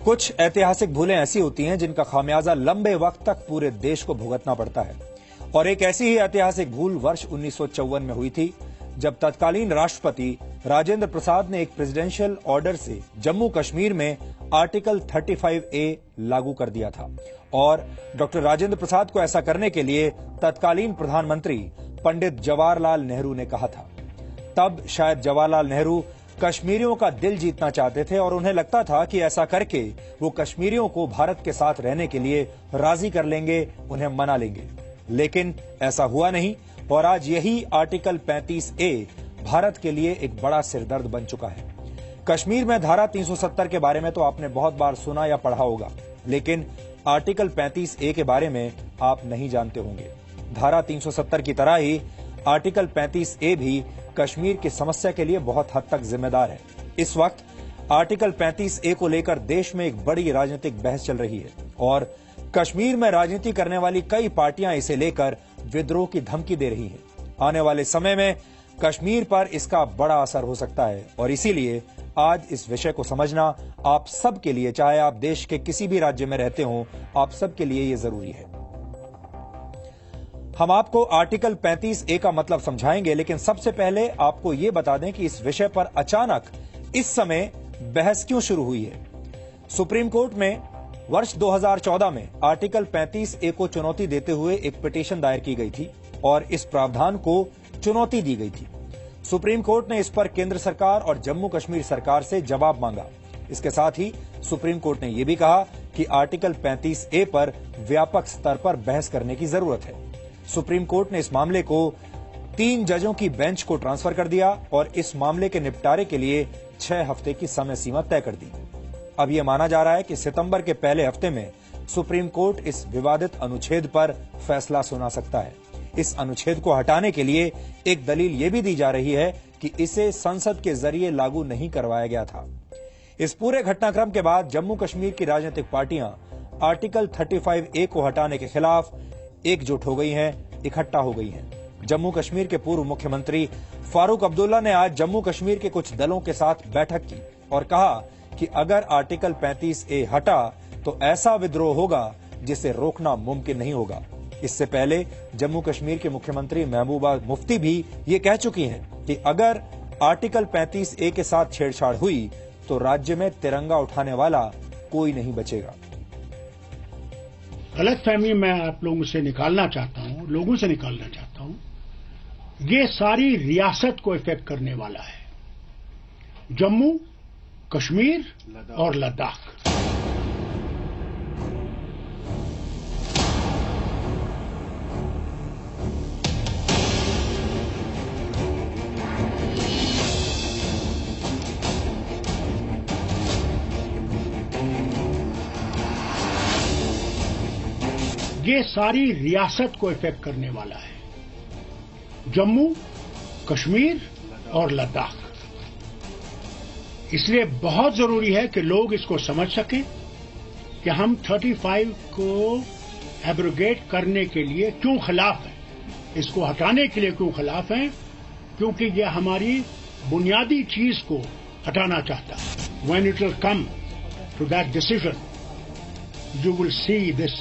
कुछ ऐतिहासिक भूलें ऐसी होती हैं जिनका खामियाजा लंबे वक्त तक पूरे देश को भुगतना पड़ता है। और एक ऐसी ही ऐतिहासिक भूल वर्ष 1954 में हुई थी, जब तत्कालीन राष्ट्रपति राजेंद्र प्रसाद ने एक प्रेसिडेंशियल ऑर्डर से जम्मू कश्मीर में आर्टिकल 35A लागू कर दिया था। और डॉक्टर राजेंद्र प्रसाद को ऐसा करने के लिए तत्कालीन प्रधानमंत्री पंडित जवाहरलाल नेहरू ने कहा था। तब शायद जवाहरलाल नेहरू कश्मीरियों का दिल जीतना चाहते थे और उन्हें लगता था कि ऐसा करके वो कश्मीरियों को भारत के साथ रहने के लिए राजी कर लेंगे, उन्हें मना लेंगे। लेकिन ऐसा हुआ नहीं और आज यही आर्टिकल 35A भारत के लिए एक बड़ा सिरदर्द बन चुका है। कश्मीर में धारा 370 के बारे में तो आपने बहुत बार सुना या पढ़ा होगा, लेकिन आर्टिकल 35A के बारे में आप नहीं जानते होंगे। धारा 370 की तरह ही आर्टिकल 35A भी कश्मीर की समस्या के लिए बहुत हद तक जिम्मेदार है। इस वक्त आर्टिकल 35A को लेकर देश में एक बड़ी राजनीतिक बहस चल रही है और कश्मीर में राजनीति करने वाली कई पार्टियां इसे लेकर विद्रोह की धमकी दे रही हैं। आने वाले समय में कश्मीर पर इसका बड़ा असर हो सकता है और इसीलिए आज इस विषय को समझना आप सब के लिए, चाहे आप देश के किसी भी राज्य में रहते हो, आप सब के लिए ये जरूरी है। हम आपको आर्टिकल 35A का मतलब समझाएंगे, लेकिन सबसे पहले आपको यह बता दें कि इस विषय पर अचानक इस समय बहस क्यों शुरू हुई है। सुप्रीम कोर्ट में वर्ष 2014 में आर्टिकल 35A को चुनौती देते हुए एक पिटीशन दायर की गई थी और इस प्रावधान को चुनौती दी गई थी। सुप्रीम कोर्ट ने इस पर केंद्र सरकार और जम्मू कश्मीर सरकार से जवाब मांगा। इसके साथ ही सुप्रीम कोर्ट ने यह भी कहा कि आर्टिकल 35A पर व्यापक स्तर पर बहस करने की जरूरत है। सुप्रीम कोर्ट ने इस मामले को 3 जजों की बेंच को ट्रांसफर कर दिया और इस मामले के निपटारे के लिए 6 हफ्ते की समय सीमा तय कर दी। अब यह माना जा रहा है कि सितंबर के पहले हफ्ते में सुप्रीम कोर्ट इस विवादित अनुच्छेद पर फैसला सुना सकता है। इस अनुच्छेद को हटाने के लिए एक दलील यह भी दी जा रही है कि इसे संसद के जरिए लागू नहीं करवाया गया था। इस पूरे घटनाक्रम के बाद जम्मू कश्मीर की राजनीतिक पार्टियां आर्टिकल 35A को हटाने के खिलाफ एकजुट हो गई हैं, इकट्ठा हो गई हैं। जम्मू कश्मीर के पूर्व मुख्यमंत्री फारूक अब्दुल्ला ने आज जम्मू कश्मीर के कुछ दलों के साथ बैठक की और कहा कि अगर आर्टिकल 35A हटा तो ऐसा विद्रोह होगा जिसे रोकना मुमकिन नहीं होगा। इससे पहले जम्मू कश्मीर के मुख्यमंत्री महबूबा मुफ्ती भी ये कह चुकी हैं कि अगर आर्टिकल 35A के साथ छेड़छाड़ हुई तो राज्य में तिरंगा उठाने वाला कोई नहीं बचेगा। गलतफहमी मैं आप लोगों से निकालना चाहता हूं, लोगों से निकालना चाहता हूं। ये सारी रियासत को इफेक्ट करने वाला है, जम्मू कश्मीर और लद्दाख। ये सारी रियासत को इफेक्ट करने वाला है, जम्मू कश्मीर और लद्दाख। इसलिए बहुत जरूरी है कि लोग इसको समझ सकें कि हम 35 को एब्रोगेट करने के लिए क्यों खिलाफ हैं, इसको हटाने के लिए क्यों खिलाफ हैं, क्योंकि ये हमारी बुनियादी चीज को हटाना चाहता है। When it will come to that decision, you will see this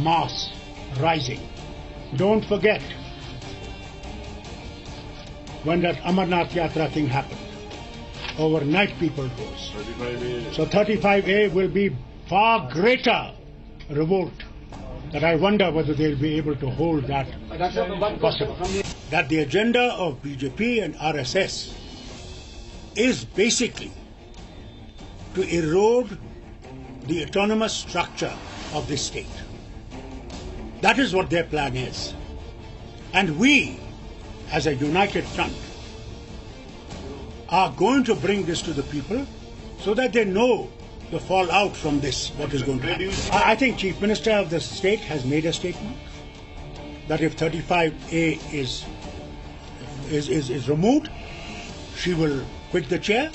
mass rising. Don't forget when that Amarnath Yatra thing happened. Overnight people rose. So 35A will be far greater revolt that I wonder whether they'll be able to hold that possible. That the agenda of BJP and RSS is basically to erode the autonomous structure of this state. That is what their plan is. And we, as a united front, are going to bring this to the people so that they know the fallout from this, what is going to happen. I think Chief Minister of the state has made a statement that if 35A is removed, she will quit the chair.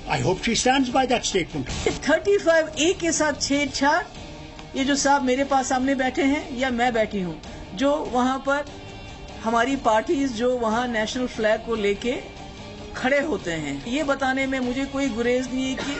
I hope she stands by that statement. 35A के साथ छेड़छाड़, ये जो साहब मेरे पास सामने बैठे हैं या मैं बैठी हूँ, जो वहाँ पर हमारी पार्टीज जो वहाँ नेशनल फ्लैग को लेके खड़े होते हैं, ये बताने में मुझे कोई गुरेज नहीं है कि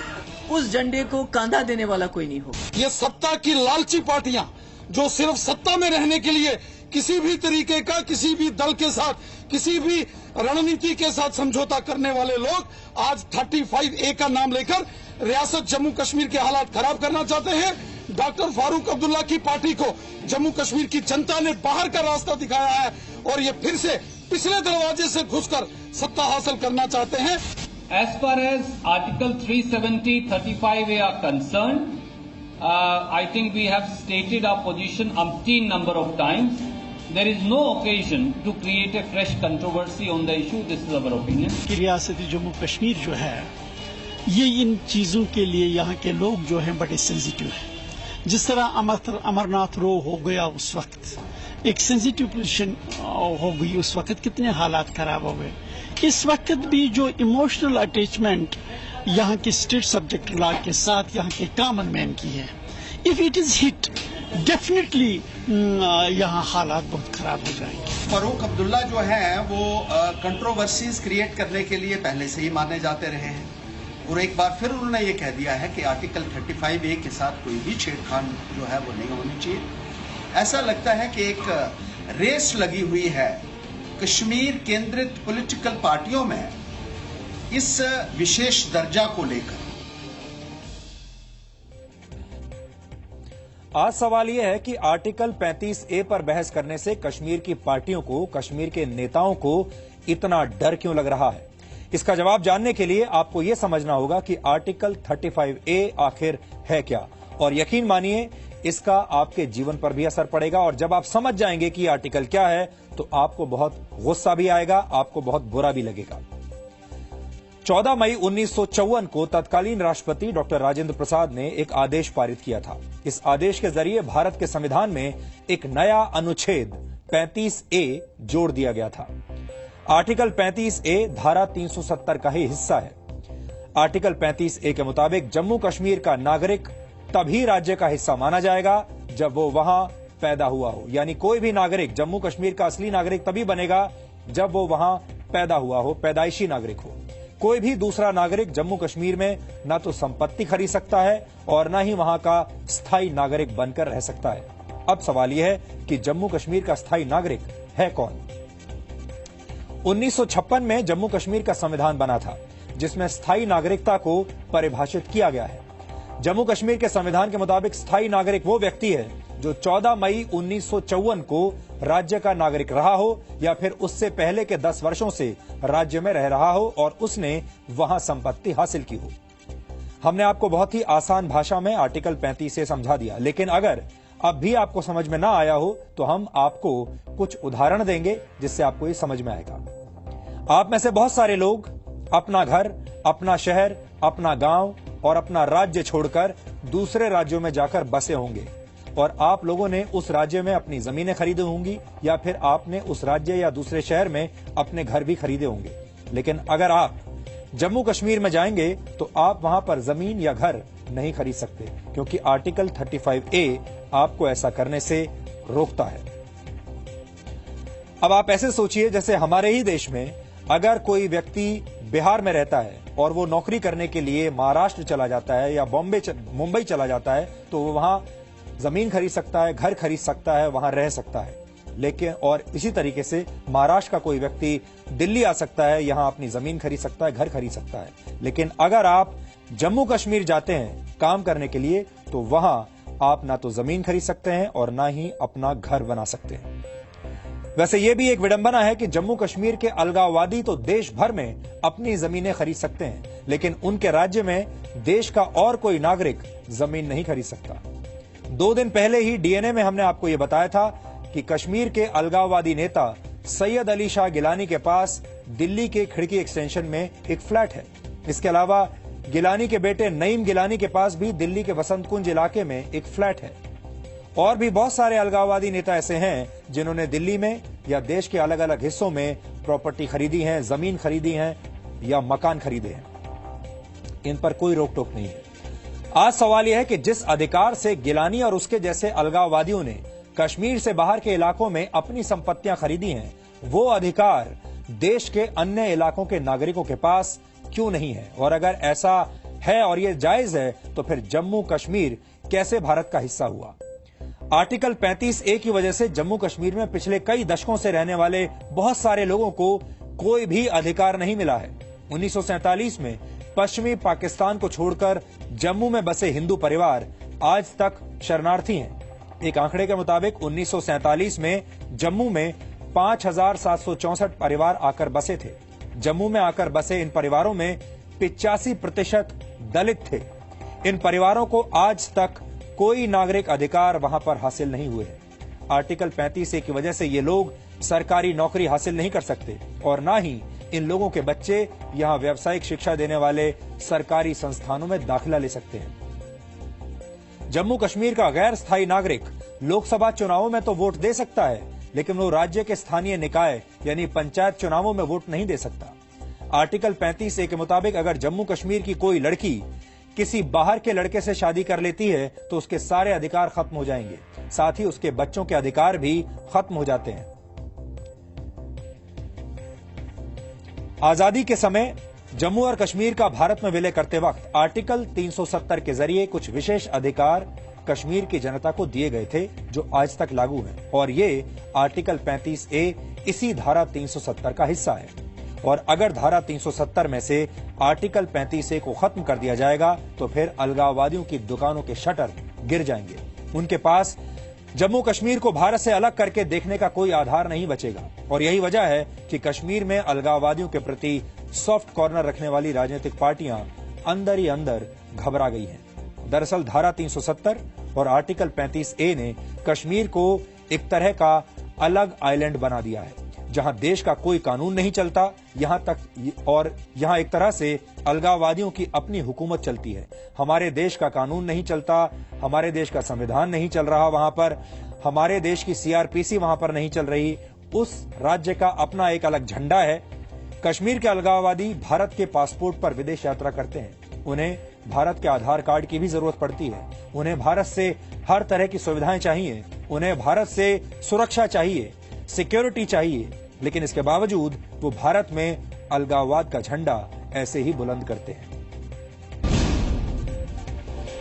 उस झंडे को कांधा देने वाला कोई नहीं होगा। ये सत्ता की लालची पार्टियां जो सिर्फ सत्ता में रहने के लिए किसी भी तरीके का, किसी भी दल के साथ, किसी भी रणनीति के साथ समझौता करने वाले लोग आज 35A का नाम लेकर रियासत जम्मू कश्मीर के हालात खराब करना चाहते हैं। डॉक्टर फारूक अब्दुल्ला की पार्टी को जम्मू कश्मीर की जनता ने बाहर का रास्ता दिखाया है और ये फिर से पिछले दरवाजे से घुसकर सत्ता हासिल करना चाहते हैं। As far as Article 370, 35A are concerned, I think we have stated our position umpteen number of times. There is no occasion to create a fresh controversy on the issue. This is our opinion. कि रियासत जम्मू कश्मीर जो है ये इन चीजों के लिए यहाँ के लोग जो हैं बड़े सेंसिटिव हैं। जिस तरह अमरनाथ रो हो गया उस वक्त एक सेंसिटिव पोजीशन हो गई, उस वक्त कितने हालात खराब हो गए। इस वक्त भी जो इमोशनल अटैचमेंट यहाँ के स्टेट सब्जेक्ट लॉ के साथ यहाँ के कॉमन मैन की है, if it is hit definitely यहाँ हालात बहुत खराब हो जाएंगे। फारूक अब्दुल्ला जो है वो कंट्रोवर्सीज क्रिएट करने के लिए पहले से ही माने जाते रहे हैं और एक बार फिर उन्होंने ये कह दिया है कि आर्टिकल 35A के साथ कोई भी छेड़खानी जो है वो नहीं होनी चाहिए। ऐसा लगता है कि एक रेस लगी हुई है कश्मीर केंद्रित पॉलिटिकल पार्टियों में इस विशेष दर्जा को लेकर। आज सवाल यह है कि आर्टिकल 35A पर बहस करने से कश्मीर की पार्टियों को, कश्मीर के नेताओं को इतना डर क्यों लग रहा है। इसका जवाब जानने के लिए आपको यह समझना होगा कि आर्टिकल 35A आखिर है क्या, और यकीन मानिए इसका आपके जीवन पर भी असर पड़ेगा। और जब आप समझ जाएंगे कि आर्टिकल क्या है तो आपको बहुत गुस्सा भी आएगा, आपको बहुत बुरा भी लगेगा। 14 मई 1954 को तत्कालीन राष्ट्रपति डॉक्टर राजेंद्र प्रसाद ने एक आदेश पारित किया था। इस आदेश के जरिए भारत के संविधान में एक नया अनुच्छेद 35A जोड़ दिया गया था। आर्टिकल 35A धारा 370 का ही हिस्सा है। आर्टिकल 35A के मुताबिक जम्मू कश्मीर का नागरिक तभी राज्य का हिस्सा माना जाएगा जब वो वहां पैदा हुआ हो। यानी कोई भी नागरिक जम्मू कश्मीर का असली नागरिक तभी बनेगा जब वो वहां पैदा हुआ हो, पैदाइशी नागरिक हो। कोई भी दूसरा नागरिक जम्मू कश्मीर में न तो संपत्ति खरीद सकता है और न ही वहां का स्थायी नागरिक बनकर रह सकता है। अब सवाल यह है कि जम्मू कश्मीर का स्थायी नागरिक है कौन। 1956 में जम्मू कश्मीर का संविधान बना था जिसमें स्थायी नागरिकता को परिभाषित किया गया है। जम्मू कश्मीर के संविधान के मुताबिक स्थायी नागरिक वो व्यक्ति है जो 14 मई 1954 को राज्य का नागरिक रहा हो या फिर उससे पहले के 10 वर्षों से राज्य में रह रहा हो और उसने वहां संपत्ति हासिल की हो। हमने आपको बहुत ही आसान भाषा में आर्टिकल 35 से समझा दिया, लेकिन अगर अब भी आपको समझ में ना आया हो तो हम आपको कुछ उदाहरण देंगे जिससे आपको ये समझ में आएगा। आप में से बहुत सारे लोग अपना घर, अपना शहर, अपना गांव और अपना राज्य छोड़कर दूसरे राज्यों में जाकर बसे होंगे और आप लोगों ने उस राज्य में अपनी जमीनें खरीदी होंगी या फिर आपने उस राज्य या दूसरे शहर में अपने घर भी खरीदे होंगे। लेकिन अगर आप जम्मू कश्मीर में जाएंगे तो आप वहां पर जमीन या घर नहीं खरीद सकते क्योंकि आर्टिकल 35A आपको ऐसा करने से रोकता है। अब आप ऐसे सोचिए जैसे हमारे ही देश में अगर कोई व्यक्ति बिहार में रहता है और वो नौकरी करने के लिए महाराष्ट्र चला जाता है या मुंबई चला जाता है तो वो वहां जमीन खरीद सकता है, घर खरीद सकता है, वहां रह सकता है। लेकिन और इसी तरीके से महाराष्ट्र का कोई व्यक्ति दिल्ली आ सकता है, यहां अपनी जमीन खरीद सकता है, घर खरीद सकता है। लेकिन अगर आप जम्मू कश्मीर जाते हैं काम करने के लिए तो वहां आप ना तो जमीन खरीद सकते हैं और ना ही अपना घर बना सकते हैं। वैसे यह भी एक विडंबना है कि जम्मू कश्मीर के अलगाववादी तो देश भर में अपनी जमीनें खरीद सकते हैं, लेकिन उनके राज्य में देश का और कोई नागरिक जमीन नहीं खरीद सकता। 2 दिन पहले ही डीएनए में हमने आपको यह बताया था कि कश्मीर के अलगाववादी नेता सैयद अली शाह गिलानी के पास दिल्ली के खिड़की एक्सटेंशन में एक फ्लैट है। इसके अलावा गिलानी के बेटे नईम गिलानी के पास भी दिल्ली के वसंत कुंज इलाके में एक फ्लैट है। और भी बहुत सारे अलगाववादी नेता ऐसे हैं जिन्होंने दिल्ली में या देश के अलग अलग हिस्सों में प्रॉपर्टी खरीदी है, जमीन खरीदी है या मकान खरीदे हैं। इन पर कोई रोक टोक नहीं है। आज सवाल यह है कि जिस अधिकार से गिलानी और उसके जैसे अलगाववादियों ने कश्मीर से बाहर के इलाकों में अपनी संपत्तियां खरीदी हैं, वो अधिकार देश के अन्य इलाकों के नागरिकों के पास क्यों नहीं है। और अगर ऐसा है और ये जायज है, तो फिर जम्मू कश्मीर कैसे भारत का हिस्सा हुआ? आर्टिकल 35A की वजह से जम्मू कश्मीर में पिछले कई दशकों से रहने वाले बहुत सारे लोगों को कोई भी अधिकार नहीं मिला है। 1947 में पश्चिमी पाकिस्तान को छोड़कर जम्मू में बसे हिंदू परिवार आज तक शरणार्थी हैं। एक आंकड़े के मुताबिक 1947 में जम्मू में 5,764 परिवार आकर बसे थे। जम्मू में आकर बसे इन परिवारों में 85% दलित थे। इन परिवारों को आज तक कोई नागरिक अधिकार वहां पर हासिल नहीं हुए हैं। आर्टिकल 35A की वजह से ये लोग सरकारी नौकरी हासिल नहीं कर सकते और ना ही इन लोगों के बच्चे यहां व्यावसायिक शिक्षा देने वाले सरकारी संस्थानों में दाखिला ले सकते हैं। जम्मू कश्मीर का गैर स्थायी नागरिक लोकसभा चुनावों में तो वोट दे सकता है, लेकिन वो राज्य के स्थानीय निकाय यानी पंचायत चुनावों में वोट नहीं दे सकता। आर्टिकल 35A के मुताबिक अगर जम्मू कश्मीर की कोई लड़की किसी बाहर के लड़के से शादी कर लेती है तो उसके सारे अधिकार खत्म हो जाएंगे, साथ ही उसके बच्चों के अधिकार भी खत्म हो जाते हैं। आजादी के समय जम्मू और कश्मीर का भारत में विलय करते वक्त आर्टिकल 370 के जरिए कुछ विशेष अधिकार कश्मीर की जनता को दिए गए थे जो आज तक लागू हैं, और ये आर्टिकल 35A इसी धारा 370 का हिस्सा है। और अगर धारा 370 में से आर्टिकल 35A को खत्म कर दिया जाएगा तो फिर अलगाववादियों की दुकानों के शटर गिर जाएंगे। उनके पास जम्मू कश्मीर को भारत से अलग करके देखने का कोई आधार नहीं बचेगा, और यही वजह है कि कश्मीर में अलगाववादियों के प्रति सॉफ्ट कॉर्नर रखने वाली राजनीतिक पार्टियां अंदर ही अंदर घबरा गई हैं। दरअसल धारा 370 और आर्टिकल 35A ने कश्मीर को एक तरह का अलग आइलैंड बना दिया है, जहां देश का कोई कानून नहीं चलता यहां एक तरह से अलगाववादियों की अपनी हुकूमत चलती है। हमारे देश का कानून नहीं चलता, हमारे देश का संविधान नहीं चल रहा वहां पर, हमारे देश की CRPC वहां पर नहीं चल रही, उस राज्य का अपना एक अलग झंडा है। कश्मीर के अलगाववादी भारत के पासपोर्ट पर विदेश यात्रा करते हैं, उन्हें भारत के आधार कार्ड की भी जरूरत पड़ती है, उन्हें भारत से हर तरह की सुविधाएं चाहिए, उन्हें भारत से सुरक्षा चाहिए, सिक्योरिटी चाहिए, लेकिन इसके बावजूद वो भारत में अलगाववाद का झंडा ऐसे ही बुलंद करते हैं।